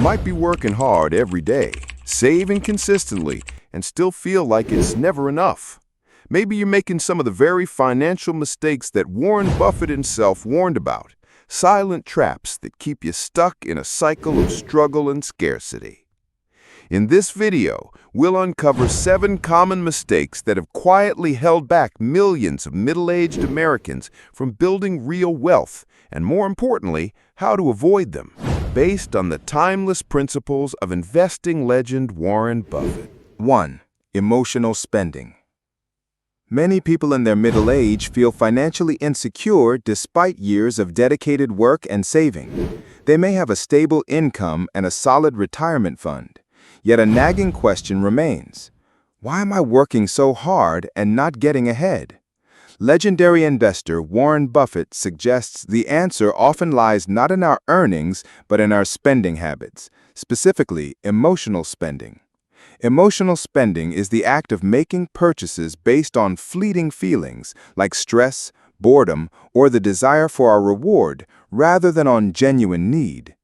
might be working hard every day, saving consistently, and still feel like it's never enough. Maybe you're making some of the very financial mistakes that Warren Buffett himself warned about, silent traps that keep you stuck in a cycle of struggle and scarcity. In this video, we'll uncover 7 common mistakes that have quietly held back millions of middle-aged Americans from building real wealth, and more importantly, how to avoid them, based on the timeless principles of investing legend Warren Buffett. 1. Emotional spending. Many people in their middle age feel financially insecure despite years of dedicated work and saving. They may have a stable income and a solid retirement fund. Yet a nagging question remains. Why am I working so hard and not getting ahead? Legendary investor Warren Buffett suggests the answer often lies not in our earnings, but in our spending habits, specifically emotional spending. Emotional spending is the act of making purchases based on fleeting feelings like stress, boredom, or the desire for a reward, rather than on genuine need.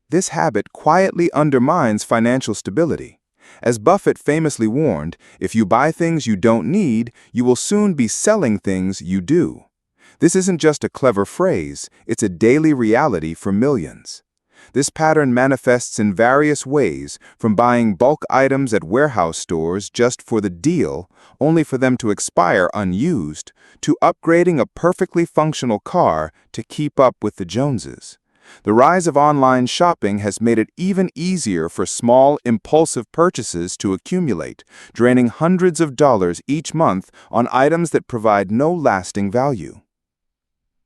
This habit quietly undermines financial stability. As Buffett famously warned, if you buy things you don't need, you will soon be selling things you do. This isn't just a clever phrase, it's a daily reality for millions. This pattern manifests in various ways, from buying bulk items at warehouse stores just for the deal, only for them to expire unused, to upgrading a perfectly functional car to keep up with the Joneses. The rise of online shopping has made it even easier for small, impulsive purchases to accumulate, draining hundreds of dollars each month on items that provide no lasting value.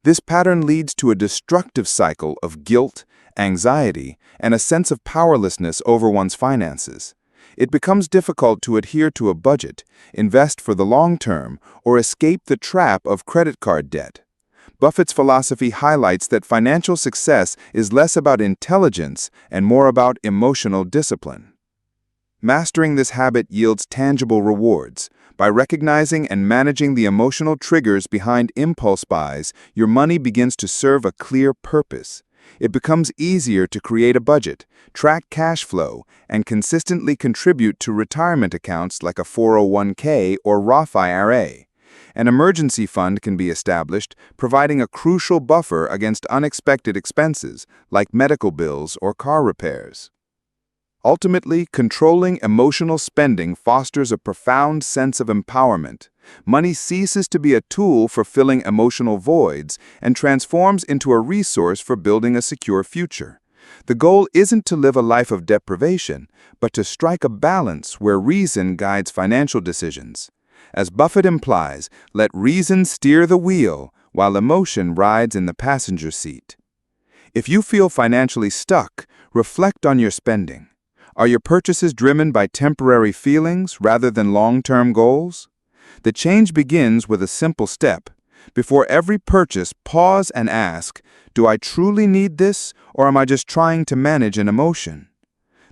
This pattern leads to a destructive cycle of guilt, anxiety, and a sense of powerlessness over one's finances. It becomes difficult to adhere to a budget, invest for the long term, or escape the trap of credit card debt. Buffett's philosophy highlights that financial success is less about intelligence and more about emotional discipline. Mastering this habit yields tangible rewards. By recognizing and managing the emotional triggers behind impulse buys, your money begins to serve a clear purpose. It becomes easier to create a budget, track cash flow, and consistently contribute to retirement accounts like a 401k or Roth IRA. An emergency fund can be established, providing a crucial buffer against unexpected expenses, like medical bills or car repairs. Ultimately, controlling emotional spending fosters a profound sense of empowerment. Money ceases to be a tool for filling emotional voids and transforms into a resource for building a secure future. The goal isn't to live a life of deprivation, but to strike a balance where reason guides financial decisions. As Buffett implies, let reason steer the wheel while emotion rides in the passenger seat. If you feel financially stuck, reflect on your spending. Are your purchases driven by temporary feelings rather than long-term goals? The change begins with a simple step. Before every purchase, pause and ask, do I truly need this, or am I just trying to manage an emotion?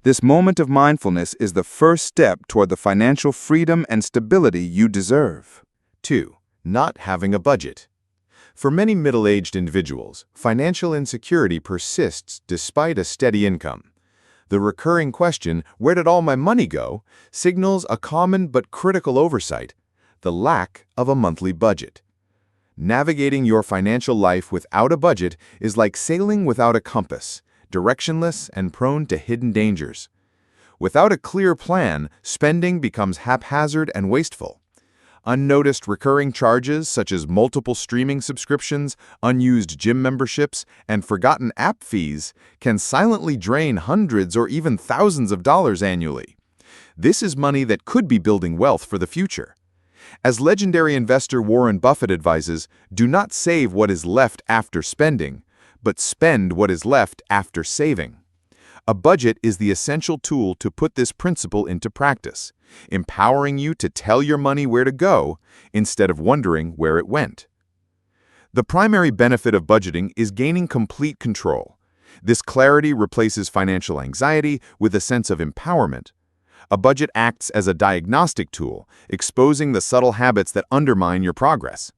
This moment of mindfulness is the first step toward the financial freedom and stability you deserve. 2. Not having a budget. For many middle-aged individuals, financial insecurity persists despite a steady income. The recurring question, "Where did all my money go?" signals a common but critical oversight: the lack of a monthly budget. Navigating your financial life without a budget is like sailing without a compass, directionless and prone to hidden dangers. Without a clear plan, spending becomes haphazard and wasteful. Unnoticed recurring charges such as multiple streaming subscriptions, unused gym memberships, and forgotten app fees can silently drain hundreds or even thousands of dollars annually. This is money that could be building wealth for the future. As legendary investor Warren Buffett advises, do not save what is left after spending, but spend what is left after saving. A budget is the essential tool to put this principle into practice, empowering you to tell your money where to go instead of wondering where it went. The primary benefit of budgeting is gaining complete control. This clarity replaces financial anxiety with a sense of empowerment. A budget acts as a diagnostic tool, exposing the subtle habits that undermine your progress.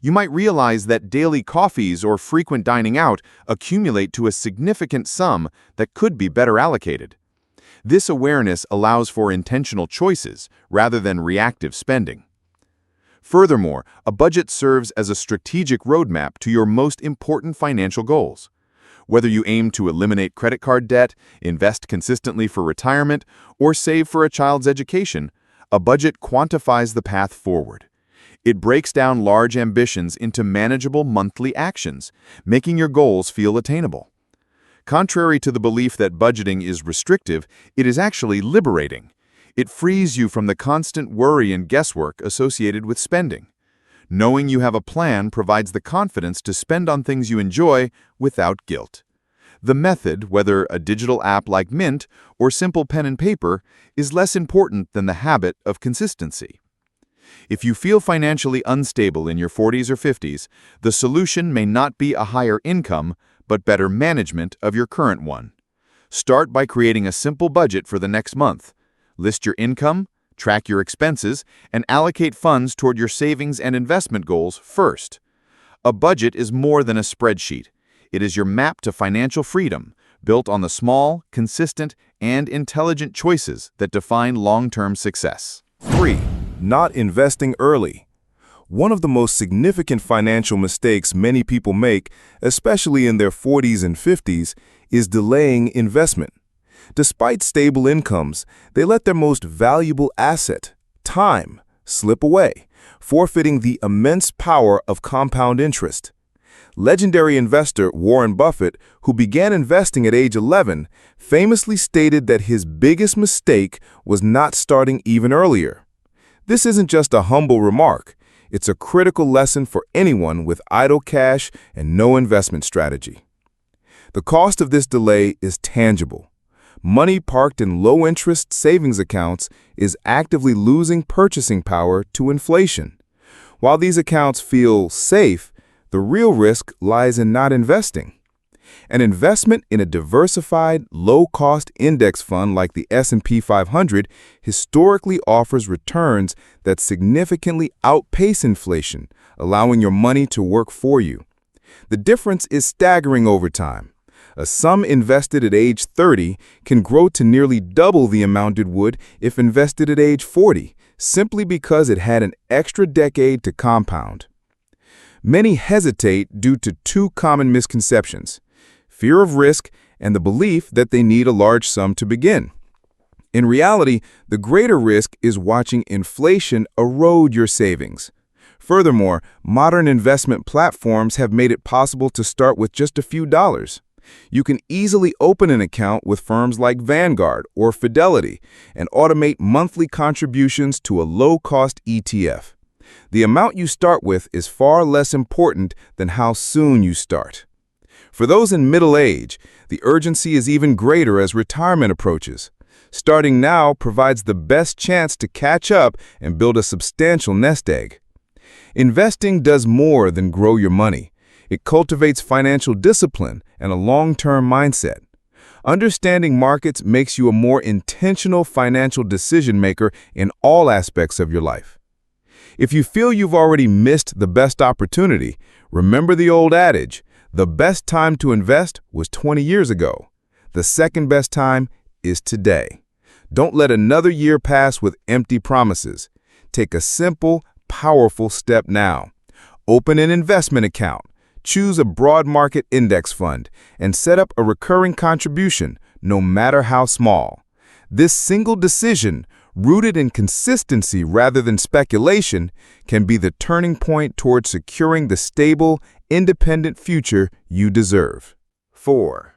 You might realize that daily coffees or frequent dining out accumulate to a significant sum that could be better allocated. This awareness allows for intentional choices rather than reactive spending. Furthermore, a budget serves as a strategic roadmap to your most important financial goals. Whether you aim to eliminate credit card debt, invest consistently for retirement, or save for a child's education, a budget quantifies the path forward. It breaks down large ambitions into manageable monthly actions, making your goals feel attainable. Contrary to the belief that budgeting is restrictive, it is actually liberating. It frees you from the constant worry and guesswork associated with spending. Knowing you have a plan provides the confidence to spend on things you enjoy without guilt. The method, whether a digital app like Mint or simple pen and paper, is less important than the habit of consistency. If you feel financially unstable in your 40s or 50s, the solution may not be a higher income, but better management of your current one. Start by creating a simple budget for the next month. List your income, track your expenses, and allocate funds toward your savings and investment goals first. A budget is more than a spreadsheet. It is your map to financial freedom, built on the small, consistent, and intelligent choices that define long-term success. 3. Not investing early. One of the most significant financial mistakes many people make, especially in their 40s and 50s, is delaying investment. Despite stable incomes, they let their most valuable asset, time, slip away, forfeiting the immense power of compound interest. Legendary investor Warren Buffett, who began investing at age 11, famously stated that his biggest mistake was not starting even earlier. This isn't just a humble remark. It's a critical lesson for anyone with idle cash and no investment strategy. The cost of this delay is tangible. Money parked in low-interest savings accounts is actively losing purchasing power to inflation. While these accounts feel safe, the real risk lies in not investing. An investment in a diversified, low-cost index fund like the S&P 500 historically offers returns that significantly outpace inflation, allowing your money to work for you. The difference is staggering over time. A sum invested at age 30 can grow to nearly double the amount it would if invested at age 40, simply because it had an extra decade to compound. Many hesitate due to two common misconceptions: fear of risk and the belief that they need a large sum to begin. In reality, the greater risk is watching inflation erode your savings. Furthermore, modern investment platforms have made it possible to start with just a few dollars. You can easily open an account with firms like Vanguard or Fidelity and automate monthly contributions to a low-cost ETF. The amount you start with is far less important than how soon you start. For those in middle age, the urgency is even greater as retirement approaches. Starting now provides the best chance to catch up and build a substantial nest egg. Investing does more than grow your money. It cultivates financial discipline and a long-term mindset. Understanding markets makes you a more intentional financial decision maker in all aspects of your life. If you feel you've already missed the best opportunity, remember the old adage: the best time to invest was 20 years ago. The second best time is today. Don't let another year pass with empty promises. Take a simple, powerful step now. Open an investment account, choose a broad market index fund, and set up a recurring contribution, no matter how small. This single decision, rooted in consistency rather than speculation, can be the turning point toward securing the stable, independent future you deserve. 4.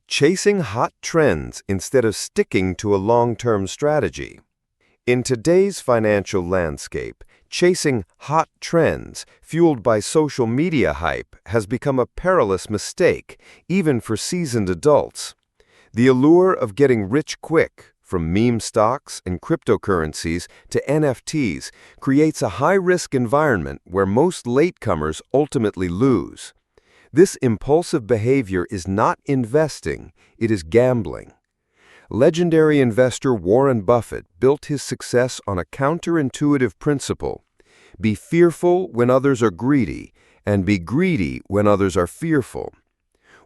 Chasing hot trends instead of sticking to a long-term strategy. In today's financial landscape, chasing hot trends fueled by social media hype has become a perilous mistake, even for seasoned adults. The allure of getting rich quick, from meme stocks and cryptocurrencies to NFTs, creates a high-risk environment where most latecomers ultimately lose. This impulsive behavior is not investing, it is gambling. Legendary investor Warren Buffett built his success on a counterintuitive principle: Be fearful when others are greedy, and be greedy when others are fearful.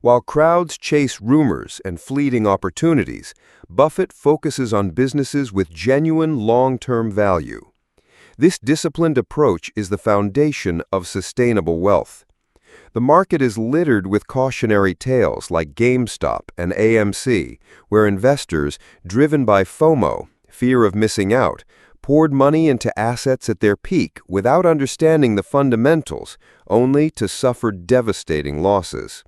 While crowds chase rumors and fleeting opportunities, Buffett focuses on businesses with genuine long-term value. This disciplined approach is the foundation of sustainable wealth. The market is littered with cautionary tales like GameStop and AMC, where investors, driven by FOMO, fear of missing out, poured money into assets at their peak without understanding the fundamentals, only to suffer devastating losses.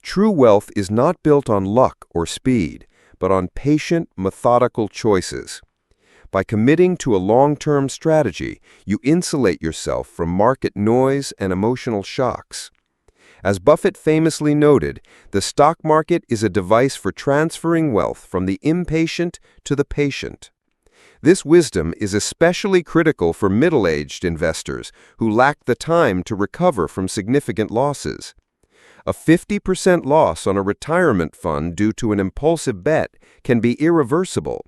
True wealth is not built on luck or speed, but on patient, methodical choices. By committing to a long-term strategy, you insulate yourself from market noise and emotional shocks. As Buffett famously noted, the stock market is a device for transferring wealth from the impatient to the patient. This wisdom is especially critical for middle-aged investors who lack the time to recover from significant losses. A 50% loss on a retirement fund due to an impulsive bet can be irreversible.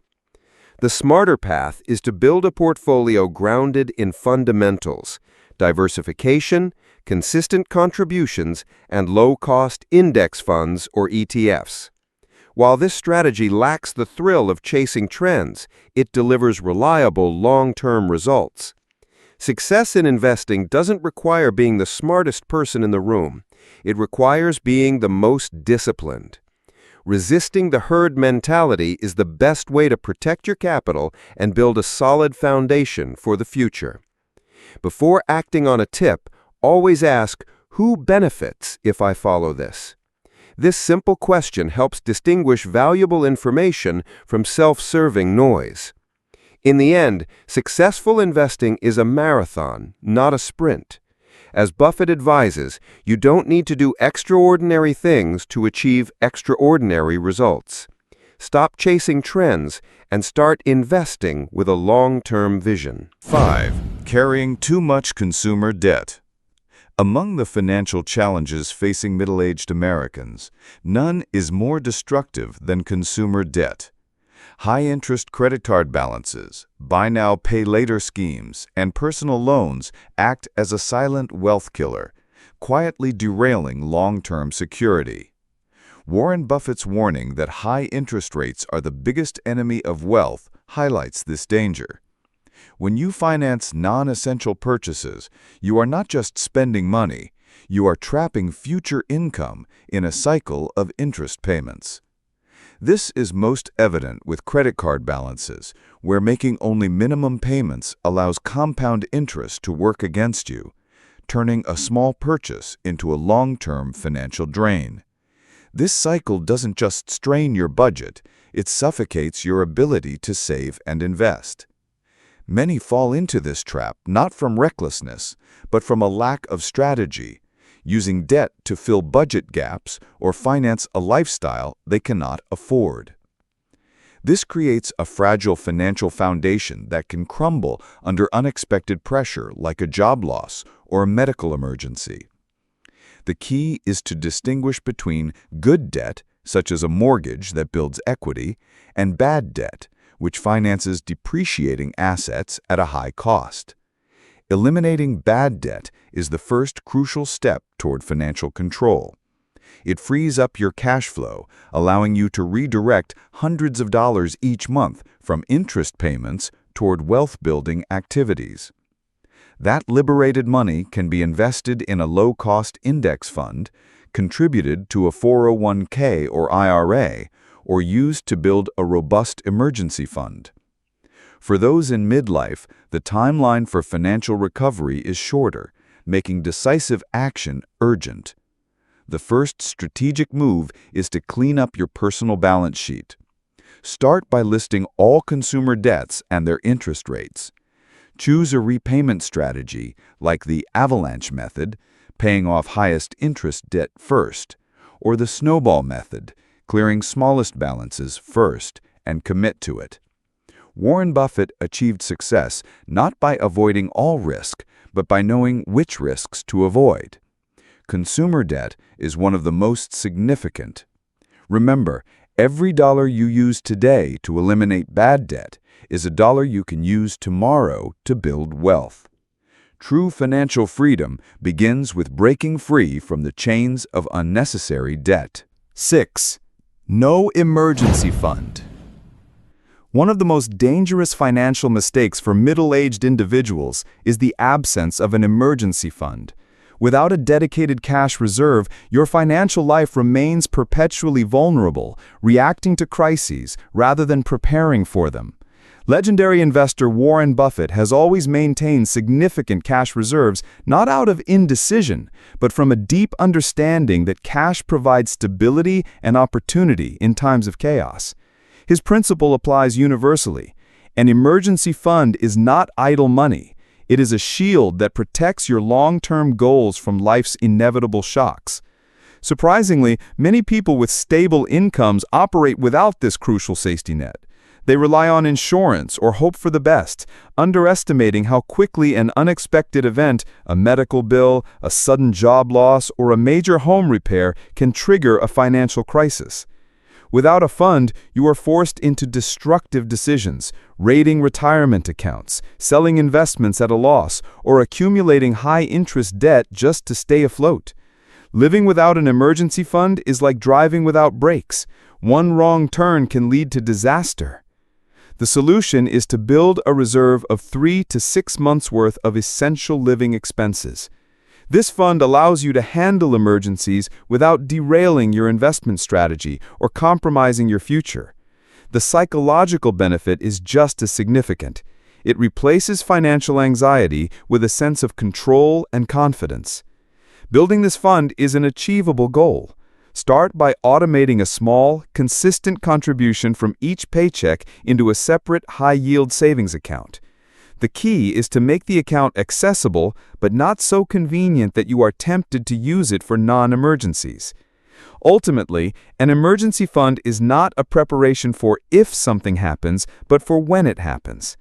The smarter path is to build a portfolio grounded in fundamentals, diversification, consistent contributions, and low-cost index funds or ETFs. While this strategy lacks the thrill of chasing trends, it delivers reliable long-term results. Success in investing doesn't require being the smartest person in the room. It requires being the most disciplined. Resisting the herd mentality is the best way to protect your capital and build a solid foundation for the future. Before acting on a tip, always ask, who benefits if I follow this? This simple question helps distinguish valuable information from self-serving noise. In the end, successful investing is a marathon, not a sprint. As Buffett advises, you don't need to do extraordinary things to achieve extraordinary results. Stop chasing trends and start investing with a long-term vision. 5. Carrying too much consumer debt. Among the financial challenges facing middle-aged Americans, none is more destructive than consumer debt. High-interest credit card balances, buy now, pay later schemes, and personal loans act as a silent wealth killer, quietly derailing long-term security. Warren Buffett's warning that high interest rates are the biggest enemy of wealth highlights this danger. When you finance non-essential purchases, you are not just spending money, you are trapping future income in a cycle of interest payments. This is most evident with credit card balances, where making only minimum payments allows compound interest to work against you, turning a small purchase into a long-term financial drain. This cycle doesn't just strain your budget, it suffocates your ability to save and invest. Many fall into this trap not from recklessness, but from a lack of strategy, using debt to fill budget gaps or finance a lifestyle they cannot afford. This creates a fragile financial foundation that can crumble under unexpected pressure like a job loss or a medical emergency. The key is to distinguish between good debt, such as a mortgage that builds equity, and bad debt, which finances depreciating assets at a high cost. Eliminating bad debt is the first crucial step toward financial control. It frees up your cash flow, allowing you to redirect hundreds of dollars each month from interest payments toward wealth-building activities. That liberated money can be invested in a low-cost index fund, contributed to a 401k or IRA, or used to build a robust emergency fund. For those in midlife, the timeline for financial recovery is shorter, making decisive action urgent. The first strategic move is to clean up your personal balance sheet. Start by listing all consumer debts and their interest rates. Choose a repayment strategy like the avalanche method, paying off highest interest debt first, or the snowball method, clearing smallest balances first and commit to it. Warren Buffett achieved success not by avoiding all risk, but by knowing which risks to avoid. Consumer debt is one of the most significant. Remember, every dollar you use today to eliminate bad debt is a dollar you can use tomorrow to build wealth. True financial freedom begins with breaking free from the chains of unnecessary debt. 6. No emergency fund. One of the most dangerous financial mistakes for middle-aged individuals is the absence of an emergency fund. Without a dedicated cash reserve, your financial life remains perpetually vulnerable, reacting to crises rather than preparing for them. Legendary investor Warren Buffett has always maintained significant cash reserves, not out of indecision, but from a deep understanding that cash provides stability and opportunity in times of chaos. His principle applies universally. An emergency fund is not idle money. It is a shield that protects your long-term goals from life's inevitable shocks. Surprisingly, many people with stable incomes operate without this crucial safety net. They rely on insurance or hope for the best, underestimating how quickly an unexpected event, a medical bill, a sudden job loss, or a major home repair can trigger a financial crisis. Without a fund, you are forced into destructive decisions, raiding retirement accounts, selling investments at a loss, or accumulating high-interest debt just to stay afloat. Living without an emergency fund is like driving without brakes. One wrong turn can lead to disaster. The solution is to build a reserve of 3 to 6 months' worth of essential living expenses. This fund allows you to handle emergencies without derailing your investment strategy or compromising your future. The psychological benefit is just as significant. It replaces financial anxiety with a sense of control and confidence. Building this fund is an achievable goal. Start by automating a small, consistent contribution from each paycheck into a separate high-yield savings account. The key is to make the account accessible, but not so convenient that you are tempted to use it for non-emergencies. Ultimately, an emergency fund is not a preparation for if something happens, but for when it happens.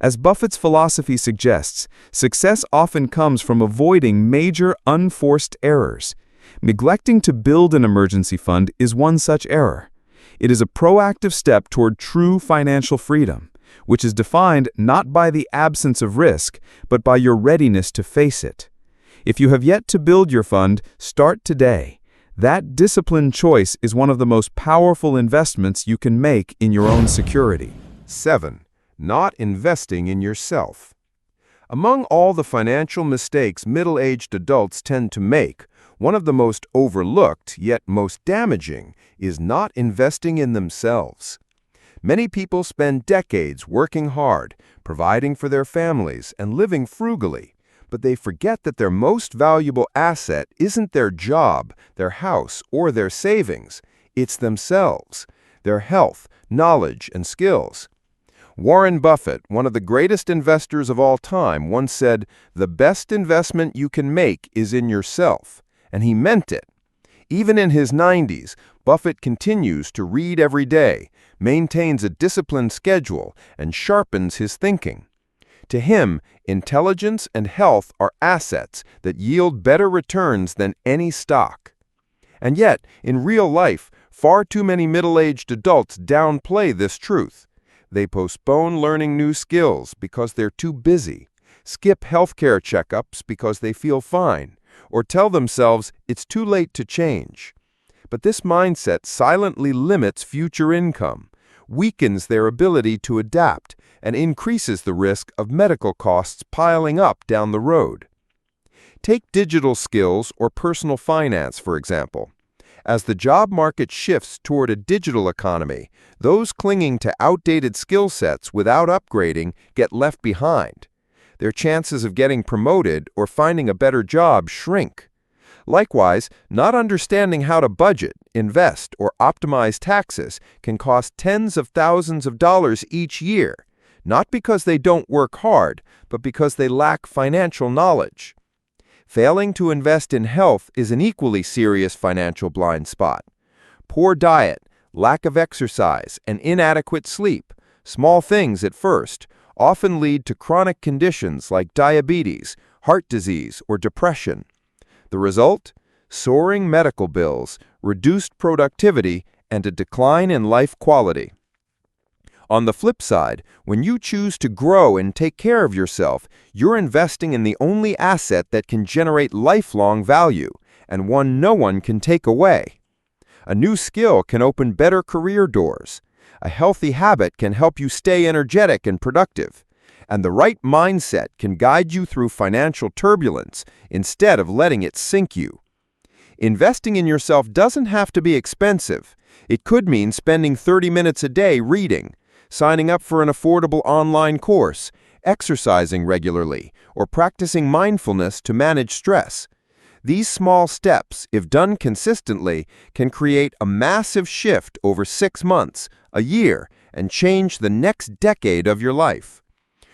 As Buffett's philosophy suggests, success often comes from avoiding major unforced errors. Neglecting to build an emergency fund is one such error. It is a proactive step toward true financial freedom, which is defined not by the absence of risk, but by your readiness to face it. If you have yet to build your fund, start today. That disciplined choice is one of the most powerful investments you can make in your own security. 7. Not investing in yourself. Among all the financial mistakes middle-aged adults tend to make, one of the most overlooked, yet most damaging, is not investing in themselves. Many people spend decades working hard, providing for their families, and living frugally, but they forget that their most valuable asset isn't their job, their house, or their savings. It's themselves, their health, knowledge, and skills. Warren Buffett, one of the greatest investors of all time, once said, "The best investment you can make is in yourself." And he meant it. Even in his 90s, Buffett continues to read every day, maintains a disciplined schedule, and sharpens his thinking. To him, intelligence and health are assets that yield better returns than any stock. And yet, in real life, far too many middle-aged adults downplay this truth. They postpone learning new skills because they're too busy, skip healthcare checkups because they feel fine, or tell themselves it's too late to change. But this mindset silently limits future income, weakens their ability to adapt, and increases the risk of medical costs piling up down the road. Take digital skills or personal finance, for example. As the job market shifts toward a digital economy, those clinging to outdated skill sets without upgrading get left behind. Their chances of getting promoted or finding a better job shrink. Likewise, not understanding how to budget, invest, or optimize taxes can cost tens of thousands of dollars each year, not because they don't work hard, but because they lack financial knowledge. Failing to invest in health is an equally serious financial blind spot. Poor diet, lack of exercise, and inadequate sleep, small things at first, often lead to chronic conditions like diabetes, heart disease, or depression. The result? Soaring medical bills, reduced productivity, and a decline in life quality. On the flip side, when you choose to grow and take care of yourself, you're investing in the only asset that can generate lifelong value, and one no one can take away. A new skill can open better career doors. A healthy habit can help you stay energetic and productive. And the right mindset can guide you through financial turbulence instead of letting it sink you. Investing in yourself doesn't have to be expensive. It could mean spending 30 minutes a day reading, signing up for an affordable online course, exercising regularly, or practicing mindfulness to manage stress. These small steps, if done consistently, can create a massive shift over 6 months, a year, and change the next decade of your life.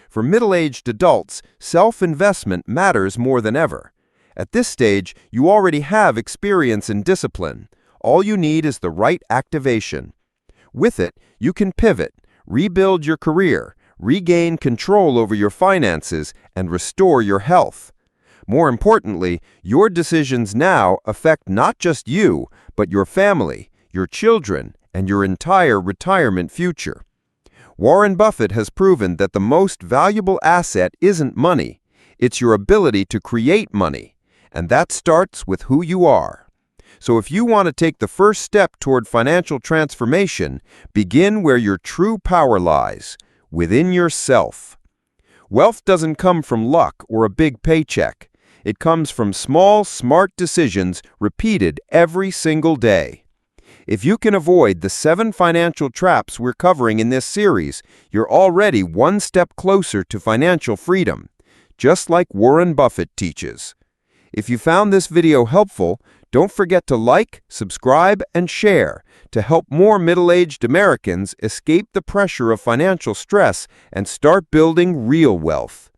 For middle-aged adults, self-investment matters more than ever. At this stage, you already have experience and discipline. All you need is the right activation. With it, you can pivot, rebuild your career, regain control over your finances, and restore your health. More importantly, your decisions now affect not just you, but your family, your children, and your entire retirement future. Warren Buffett has proven that the most valuable asset isn't money, it's your ability to create money, and that starts with who you are. So if you want to take the first step toward financial transformation, begin where your true power lies, within yourself. Wealth doesn't come from luck or a big paycheck. It comes from small, smart decisions repeated every single day. If you can avoid the 7 financial traps we're covering in this series, you're already one step closer to financial freedom, just like Warren Buffett teaches. If you found this video helpful, don't forget to like, subscribe, and share to help more middle-aged Americans escape the pressure of financial stress and start building real wealth.